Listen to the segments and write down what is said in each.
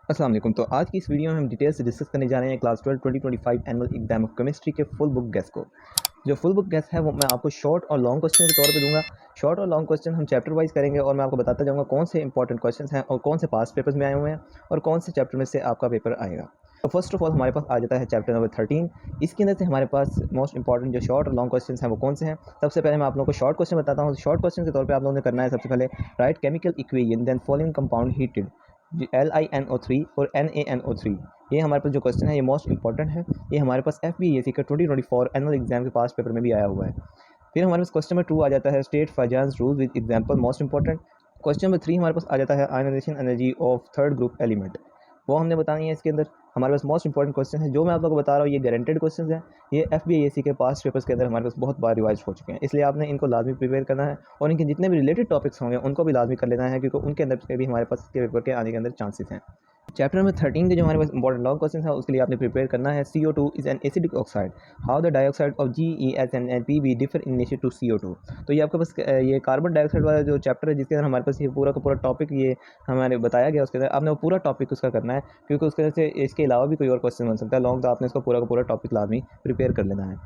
अस्सलाम वालेकुम। तो आज की इस वीडियो में हम डिटेल से डिस्कस करने जा रहे हैं class 12 2025 annual exam of chemistry के फुल बुक गेस को। जो फुल बुक गेस है वो मैं आपको शॉर्ट और लॉन्ग क्वेश्चन के तौर पे दूंगा। शॉर्ट और लॉन्ग क्वेश्चन हम चैप्टर वाइज करेंगे और मैं आपको बताता जाऊंगा कौन से इंपॉर्टेंट क्वेश्चन हैं और कौन से पास्ट पेपर्स में आए हुए हैं और कौन से चैप्टर में से आपका पेपर आएगा। तो फर्स्ट ऑफ ऑल हमारे पास आ जाता है चैप्टर नंबर 13। इसके अंदर से हमारे पास मोस्ट इंपॉर्टेंट जो शॉर्ट और लॉन्ग क्वेश्चन हैं वो कौन से हैं। सबसे पहले मैं आप लोगों को शॉर्ट क्वेश्चन बताता हूँ। शॉर्ट क्वेश्चन के तौर पे आप लोगों ने करना है सबसे पहले write chemical equation then following compound heated LiNO3 और NaNO3। ये हमारे पास जो क्वेश्चन है ये मोस्ट इंपॉर्टेंट है। ये हमारे पास FBAC का 2024 एनुअल एग्जाम के पास पेपर में भी आया हुआ है। फिर हमारे पास क्वेश्चन नंबर 2 आ जाता है state Fajans rule with example most important. Question number 3 हमारे पास आ जाता है ionization energy of third group element, वो हमने बतानी है। इसके अंदर हमारे पास मोस्ट इंपॉर्टेंट क्वेश्चन है जो मैं आप लोगों को बता रहा हूँ, ये गारंटेड क्वेश्चन हैं। ये FBAC के पास पेपर्स के अंदर हमारे पास बहुत बार रिवाइज हो चुके हैं, इसलिए आपने इनको लाजमी प्रिपेयर करना है और इनके जितने भी रिलेटेड टॉपिक्स होंगे उनको भी लाजमी कर लेना है, क्योंकि उनके अंदर से भी हमारे पास इसके पेपर के आने के अंदर चांसेस हैं। चैप्टर नंबर 13 के जो हमारे पास इंपॉर्टेंट लॉन्ग क्वेश्चन है उसके लिए आपने प्रिपेयर करना है। CO2 is an acidic oxide, how the dioxide of GeSN&Pb differ in nature to CO2। तो ये आपके पास ये कार्बन डाइऑक्साइड वाला जो चैप्टर है जिसके अंदर हमारे पास ये पूरा का पूरा टॉपिक ये हमारे बताया गया, उसके अंदर आपने वो पूरा टॉपिक उसका करना है, क्योंकि उसके अंदर से इसके अलावा भी कोई और क्वेश्चन बन सकता है लॉन्ग, तो आपने इसका पूरा का पूरा टॉपिक लाजमी प्रिपेयर कर लेना है।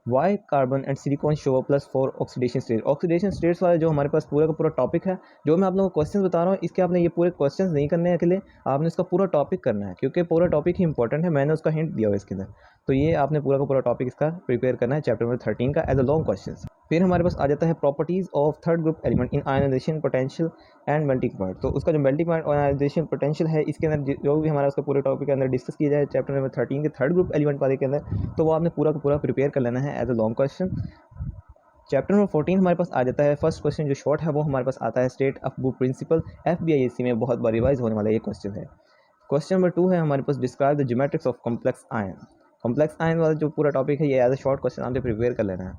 Why carbon and silicon show +4 oxidation state. Oxidation states वाला जो हमारे पास पूरा का पूरा टॉपिक है, जो मैं आप लोगों को क्वेश्चन बता रहा हूँ, इसके आपने ये पूरे क्वेश्चन नहीं करने हैं अकेले, आपने इसका पूरा टॉपिक करना है, क्योंकि पूरा टॉपिक ही इंपॉर्टेंट है। मैंने उसका हिंट दिया हुआ इसके अंदर, तो ये आपने पूरा का पूरा टॉपिक इसका प्रिपेयर करना है चैप्टर नंबर 13 का एज अ लॉन्ग क्वेश्चन। फिर हमारे पास आ जाता है properties of third group element in ionisation potential and melting point. तो उसका जो मेल्टिंग पॉइंट और आयनाइजेशन पोटेंशियल है, इसके अंदर जो भी हमारा उसका पूरे टॉपिक के अंदर डिस्कस किया जाए चैप्टर नंबर 13 के थर्ड ग्रुप एलिमेंट वाले के अंदर, तो वो आपने पूरा का पूरा प्रिपेयर कर लेना है as a long question. Chapter number 14 हमारे पास आ जाता है। फर्स्ट क्वेश्चन जो शॉर्ट है वो हमारे पास आता है state of book principle. FBIAC में बहुत बार रिवाइज होने वाला ये क्वेश्चन है। क्वेश्चन नंबर 2 है हमारे पास describe the geometrics of complex ion. Complex ion वाला जो पूरा टॉपिक है ये एज अ शॉर्ट क्वेश्चन आपने प्रिपेयर कर लेना है।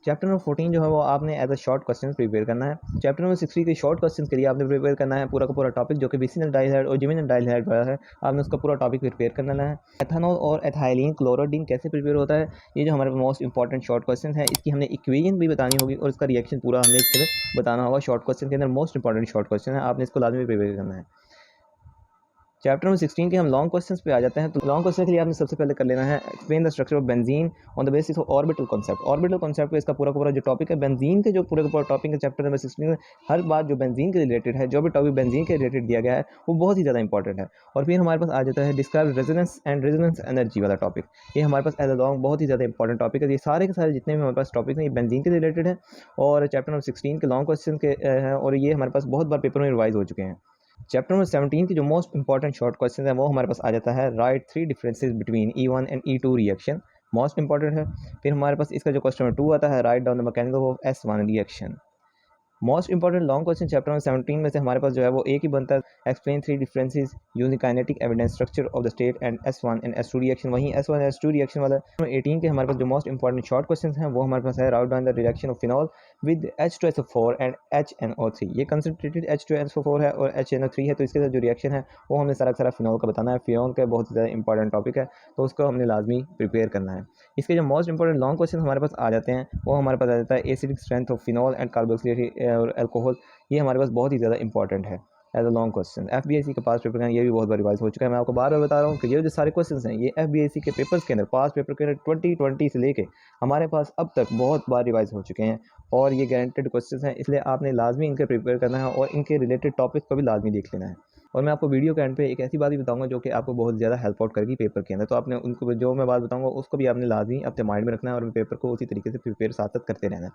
चैप्टर नंबर 14 जो है वो आपने as a short question prepare करना है। चैप्टर नंबर 60 के शॉर्ट क्वेश्चन के लिए आपने प्रिपेयर करना है पूरा का पूरा टॉपिक, जो कि विसिनल डाइहाइड और जिमिनल डाइहाइड वाला है, आपने उसका पूरा टॉपिक प्रिपेयर कर लेना है। एथेनॉल और एथाइलिन क्लोरोडीन कैसे प्रिपेयर होता है, ये जो हमारे मोस्ट इंपॉर्टेंट शॉर्ट क्वेश्चन है, इसकी हमने इक्वेशन भी बतानी होगी और इसका रिएक्शन पूरा हमने इसके अंदर बताना होगा। शॉर्ट क्वेश्चन के अंदर मोस्ट इंपॉर्टेंट शॉर्ट क्वेश्चन है, आपने इसको लाजमी प्रिपेयर करना है। चैप्टर नंबर 16 के हम लॉन्ग क्वेश्चंस पे आ जाते हैं। तो लॉन्ग क्वेश्चन के लिए आपने सबसे पहले कर लेना है explain the structure of benzene on the basis of orbital concept. Orbital concept का इसका पूरा का पूरा जो टॉपिक है बेंजीन के, जो पूरे का पूरा टॉपिक है चैप्टर नंबर 16 में, हर बात जो बेंजीन के रिलेटेड है, जो भी टॉपिक बेंजीन के रिलेटेड दिया गया है वो बहुत ही ज़्यादा इंपॉर्टेंट है। और फिर हमारे पास आ जाता है describe resonance and resonance energy वाला टॉपिक। ये हमारे पास एज अ लॉन्ग बहुत ही ज़्यादा इंपॉर्टेंट टॉपिक है। ये सारे के सारे जितने भी हमारे पास टॉपिक हैं ये बेंजीन के रिलेटेड है और चैप्टर नंबर 16 के लॉन्ग क्वेश्चन के हैं और ये हमारे पास बहुत बार पेपर में रिवाइज हो चुके हैं। चैप्टर नंबर 17 की जो मोस्ट इंपॉर्टेंट शॉर्ट क्वेश्चन है वो हमारे पास आ जाता है right 3 differences between E1 and E2 reaction, most important है। फिर हमारे पास इसका जो क्वेश्चन नंबर 2 आता है write down the mechanism of S1 reaction. Most important long question chapter number 17 में से हमारे पास जो है वो एक ही बनता है explain 3 differences using kinetic evidence structure of the state and S1 and S2 reaction. वहीं S1 एंड S2 रिएक्शन वाला 18 के हमारे पास जो मोस्ट इंपॉर्टेंट शॉर्ट क्वेश्चन हैं वो हमारे पास है write down the reaction of phenol with H2SO4 and HNO3। ये कंसनट्रेटेड H2SO4 है और HNO3 है, तो इसके साथ जो रिएक्शन है वो हमने सारा सारा फिनॉल का बताना है। फिनॉल का बहुत ज़्यादा इंपॉर्टेंट टॉपिक है, तो उसको हमने लाजमी प्रिपेयर करना है। इसके जो मोस्ट इंपॉर्टेंट लॉन्ग क्वेश्चन हमारे पास आ जाते हैं वो हमारे पास आ जाता है acidic strength of phenol and carboxylate और अल्कोहल। ये हमारे पास बहुत ही ज़्यादा इंपॉर्टेंट है as a long question. FBIC के पास पेपर का ये भी बहुत बार रिवाइज हो चुका है। मैं आपको बार बार बता रहा हूँ कि ये जो सारे क्वेश्चन हैं ये FBIC के पेपर्स के अंदर पास पेपर के अंदर 2020 से लेके हमारे पास अब तक बहुत बार रिवाइज हो चुके हैं और ये गारंटेड क्वेश्चन हैं, इसलिए आपने लाजमी इनके प्रिपेयर करना है और इनके रिलेटेड टॉपिक को भी लाजमी देख लेना है। और मैं आपको वीडियो के एंड पे एक ऐसी बात भी बताऊंगा जो कि आपको बहुत ज़्यादा हेल्प आउट करेगी पेपर के अंदर, तो आपने उनको जो मैं बात बताऊंगा उसको भी आपने लाजमी अपने माइंड में रखना है और पेपर को उसी तरीके से प्रिपेयर साथ साथ करते रहना है।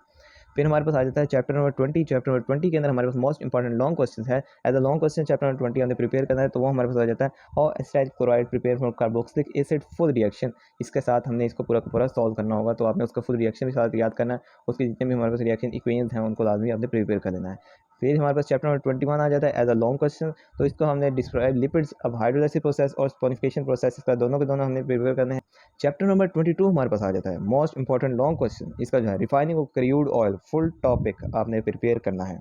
फिर हमारे पास आ जाता है चैप्टर नंबर 20। चैप्टर नंबर 20 के अंदर हमारे पास मोस्ट इंपॉर्टेंट लॉन्ग क्वेश्चन है। As a long question chapter number 20 हमने प्रिपेयर करना है, तो वो हमारे पास आ जाता है और acetyl chloride prepare from carboxylic acid full reaction. इसके साथ हमने इसको पूरा का पूरा सॉल्व करना होगा, तो आपने उसका फुल रिएक्शन भी साथ याद करना है। उसके जितने भी हमारे पास रिएक्शन इक्वेशंस हैं उनको लाजमी आपने प्रिपेयर कर लेना है। फिर हमारे पास चैप्टर नंबर 21 आ जाता है एज अ लॉन्ग क्वेश्चन, तो इसको हमने डिस्क्राइब लिपिड्स अब हाइड्रोलाइसिस प्रोसेस और स्पोनिफिकेशन प्रोसेस का दोनों के दोनों हमने प्रिपेयर करने हैं। चैप्टर नंबर 22 हमारे पास आ जाता है मोस्ट इंपॉर्टेंट लॉन्ग क्वेश्चन, इसका जो है refining of crude oil full topic आपने प्रिपेयर करना है।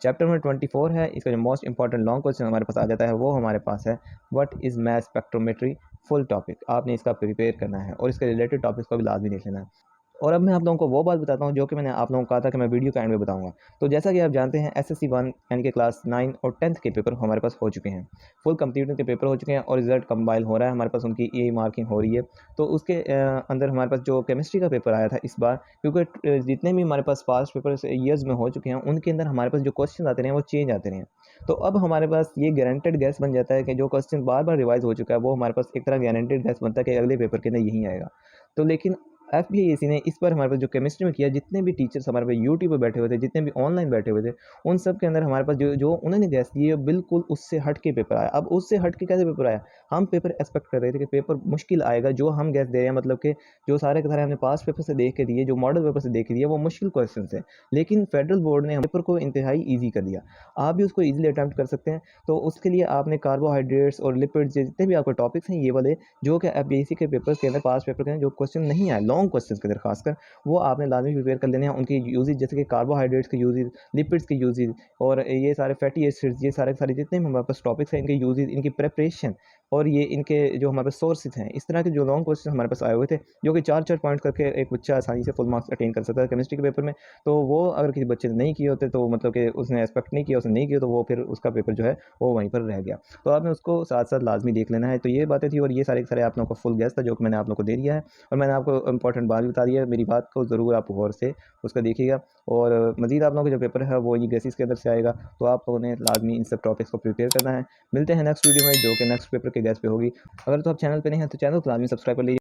चैप्टर नंबर 24 है, इसका जो मोस्ट इंपॉर्टेंट लॉन्ग क्वेश्चन हमारे पास आ जाता है वो हमारे पास है what is mass spectrometry full topic, आपने इसका प्रिपेयर करना है और इसके रिलेटेड टॉपिक्स को भी लाजमी देख लेना है। और अब मैं आप लोगों को वो बात बताता हूँ जो कि मैंने आप लोगों को कहा था कि मैं वीडियो के एंड में बताऊंगा। तो जैसा कि आप जानते हैं एसएससी 1 यानी कि क्लास 9 और 10th के पेपर हमारे पास हो चुके हैं। फुल कंप्लीट के पेपर हो चुके हैं और रिजल्ट कंपाइल हो रहा है, हमारे पास उनकी ई मार्किंग हो रही है। तो उसके अंदर हमारे पास जो केमिस्ट्री का पेपर आया था इस बार, क्योंकि जितने भी हमारे पास पास्ट पेपर ईयर्स में हो चुके हैं उनके अंदर हमारे पास जो क्वेश्चन आते रहे वो चेंज आते रहे हैं। तो अब हमारे पास ये गारंटेड गैस बन जाता है कि जो क्वेश्चन बार बार रिवाइज हो चुका है वो हमारे पास एक तरह गारंटेड गैस बनता है कि अगले पेपर के अंदर यही आएगा। तो लेकिन एफबीआईसी ने इस बार हमारे पास जो केमिस्ट्री में किया, जितने भी टीचर्स हमारे पास यूट्यूब पे बैठे हुए थे, जितने भी ऑनलाइन बैठे हुए थे, उन सब के अंदर हमारे पास जो जो उन्होंने गैस दिए बिल्कुल उससे हट के पेपर आया। अब उससे हट के कैसे पेपर आया? हम पेपर एक्सपेक्ट कर रहे थे कि पेपर मुश्किल आएगा, जो हम गैस दे रहे हैं मतलब कि जो सारे के सारे हमने पास्ट पेपर से देख के दिए, जो मॉडल पेपर से देख के दिए वो मुश्किल क्वेश्चन थे। लेकिन फेडरल बोर्ड ने हम पेपर को इंतहाई ईजी कर दिया। आप भी उसको ईजिली अटैम्प्ट कर सकते हैं। तो उसके लिए आपने कार्बोहाइड्रेट्स और लिपिड्स जितने भी आपके टॉपिक्स हैं ये वाले, जो कि एफबीआईसी के पेपर के अंदर पास्ट पेपर के अंदर जो क्वेश्चन नहीं आए लॉन्ग क्वेश्चन के अंदर खासकर, वो आपने लाजमी प्रिपेयर कर लेने हैं। उनकी यूजेज जैसे कि कार्बोहाइड्रेट्स के यूजेज, लिपिड्स के यूजेज और ये सारे फैटी एसिड्स, ये सारे सारे जितने भी हमारे पास टॉपिक्स हैं इनके यूजेज, इनकी प्रेपरेशन और ये इनके जो हमारे पास सोर्सेज हैं, इस तरह के जो लॉन्ग क्वेश्चन हमारे पास आए हुए थे, जो कि 4-4 पॉइंट करके एक बच्चा आसानी से फुल मार्क्स अटेन कर सकता है केमिस्ट्री के पेपर में। तो वो अगर किसी बच्चे ने नहीं किए होते तो मतलब कि उसने एक्सपेक्ट नहीं किया, उसने नहीं किया, तो वो फिर उसका पेपर जो है वो वहीं पर रह गया। तो आपने उसको साथ साथ लाजमी देख लेना है। तो ये बातें थी और ये सारे के सारे आप लोगों को फुल गैस था जो कि मैंने आप लोगों को दे दिया है और मैंने आपको इंपॉर्टेंट बात भी बता दी है। मेरी बात को ज़रूर आप गौर से उसका देखिएगा और मज़ीद आप लोगों का जो पेपर है वो ये गैसेस के अंदर से आएगा। तो आप लोगों ने लाजमी इन सब टॉपिक्स को प्रिपेयर करना है। मिलते हैं नेक्स्ट वीडियो में जो कि नेक्स्ट पेपर के गैस पे होगी। अगर तो आप चैनल पे नहीं हैं तो चैनल को लाजमी सब्सक्राइब कर लीजिए।